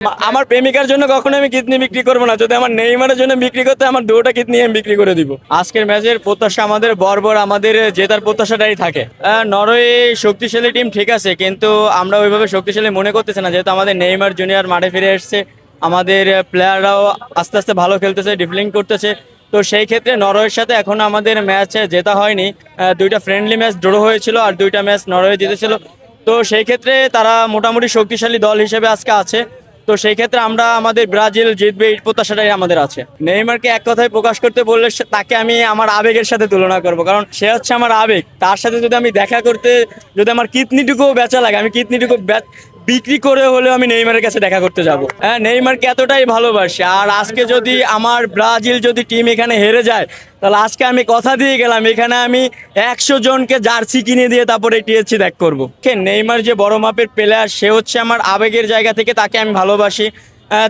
আমার প্রেমিকার জন্য কখনো আমি কিডনি বিক্রি করবো না। যদি আমার নেইমারের জন্য বিক্রি করতে আমার দুটো কিডনি আমি বিক্রি করে দিব। আজকের ম্যাচের প্রত্যাশা আমাদের বর্বর, আমাদের জেতার প্রত্যাশাটাই থাকে। নরওয়ে শক্তিশালী টিম ঠিক আছে, কিন্তু আমরা ওইভাবে শক্তিশালী মনে করতেছি না, যেহেতু আমাদের নেইমার জুনিয়র মাঠে ফিরে এসছে, আমাদের প্লেয়াররাও আস্তে আস্তে ভালো খেলতেছে, ডিফেন্ডিং করতেছে। তো সেই ক্ষেত্রে নরওয়ের সাথে এখনো আমাদের ম্যাচ জেতা হয়নি। দুইটা ফ্রেন্ডলি ম্যাচ ড্র হয়েছিল আর দুইটা ম্যাচ নরওয়ে জিতেছিল। তো সেই ক্ষেত্রে তারা মোটামুটি শক্তিশালী দল হিসেবে আজকে আছে। তো সেই ক্ষেত্রে আমরা আমাদের ব্রাজিল জিতবে এই প্রত্যাশাটাই আমাদের আছে। নেইমারকে এক কথায় প্রকাশ করতে বললে তাকে আমি আমার আবেগের সাথে তুলনা করব, কারণ সে হচ্ছে আমার আবেগ। তার সাথে যদি আমি দেখা করতে, যদি আমার কিডনিটুকুও বেচা লাগে, আমি কিডনিটুকু বিক্রি করে হলেও আমি নেইমারের কাছে দেখা করতে যাব। হ্যাঁ, নেইমারকে এতটাই ভালোবাসি। আর আজকে যদি আমার ব্রাজিল যদি টিম এখানে হেরে যায়, তাহলে আজকে আমি কথা দিয়ে গেলাম এখানে আমি 100 জনকে জার্সি কিনে দিয়ে তারপরে টিএসসি ত্যাগ করবো। নেইমার যে বড় মাপের প্লেয়ার, সে হচ্ছে আমার আবেগের জায়গা থেকে তাকে আমি ভালোবাসি।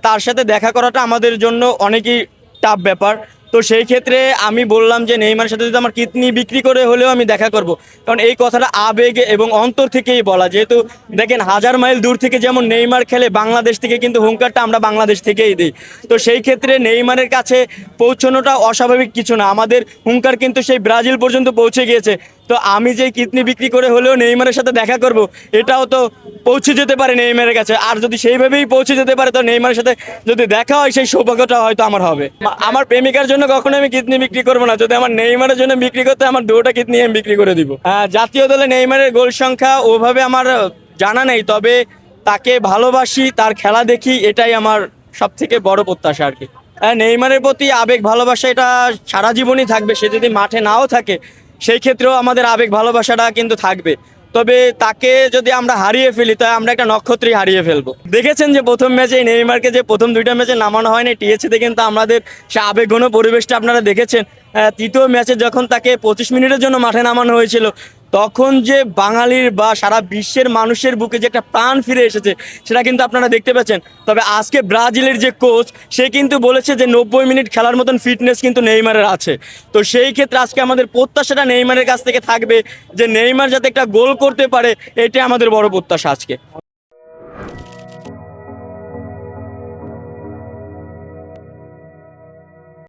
তার সাথে দেখা করাটা আমাদের জন্য অনেকই টাফ ব্যাপার। তো সেই ক্ষেত্রে আমি বললাম যে নেইমারের সাথে যদি আমার কিডনি বিক্রি করে হলেও আমি দেখা করব, কারণ এই কথাটা আবেগ এবং অন্তর থেকেই বলা। যেহেতু দেখেন 1000 মাইল দূর থেকে যেমন নেইমার খেলে, বাংলাদেশ থেকে কিন্তু হুঙ্কারটা আমরা বাংলাদেশ থেকেই দিই। তো সেই ক্ষেত্রে নেইমারের কাছে পৌঁছানোটা অস্বাভাবিক কিছু না, আমাদের হুঙ্কার কিন্তু সেই ব্রাজিল পর্যন্ত পৌঁছে গিয়েছে। তো আমি যে কিডনি বিক্রি করে হলেও নেইমারের সাথে দেখা করব, এটাও তো পৌঁছে যেতে পারে নেইমারের কাছে। আর যদি সেইভাবেই পৌঁছে যেতে পারে, তো নেইমারের সাথে যদি দেখা হয়, সেই সৌভাগ্যটা হয়তো আমার হবে। আমার প্রেমিকার জন্য কখনো আমি কিডনি বিক্রি করবো না। যদি আমার নেইমারের জন্য বিক্রি করতে আমার দুটো কিডনি আমি বিক্রি করে দিব। জাতীয় দলে নেইমারের গোল সংখ্যা ওভাবে আমার জানা নেই, তবে তাকে ভালোবাসি, তার খেলা দেখি, এটাই আমার সব থেকে বড় প্রত্যাশা আর কি। নেইমারের প্রতি আবেগ ভালোবাসা এটা সারা জীবনই থাকবে। সে যদি মাঠে নাও থাকে, সেই ক্ষেত্রেও আমাদের আবেগ ভালোবাসাটা কিন্তু থাকবে। তবে তাকে যদি আমরা হারিয়ে ফেলি, তাই আমরা একটা নক্ষত্রই হারিয়ে ফেলবো। দেখেছেন যে প্রথম ম্যাচে নেইমারকে যে প্রথম দুইটা ম্যাচে নামানো হয়নি টিএসসিতে, কিন্তু আমাদের সে আবেগঘন পরিবেশটা আপনারা দেখেছেন। তৃতীয় ম্যাচে যখন তাকে 25 মিনিটের জন্য মাঠে নামানো হয়েছিল, তখন যে বাঙালির বা সারা বিশ্বের মানুষের বুকে যে একটা প্রাণ ফিরে এসেছে, সেটা কিন্তু আপনারা দেখতে পাচ্ছেন। তবে আজকে ব্রাজিলের যে কোচ, সে কিন্তু বলেছে যে 90 মিনিট খেলার মতন ফিটনেস কিন্তু নেইমারের আছে। তো সেই ক্ষেত্রে আজকে আমাদের প্রত্যাশাটা নেইমারের কাছ থেকে থাকবে, যে নেইমার যাতে একটা গোল করতে পারে, এটাই আমাদের বড় প্রত্যাশা আজকে।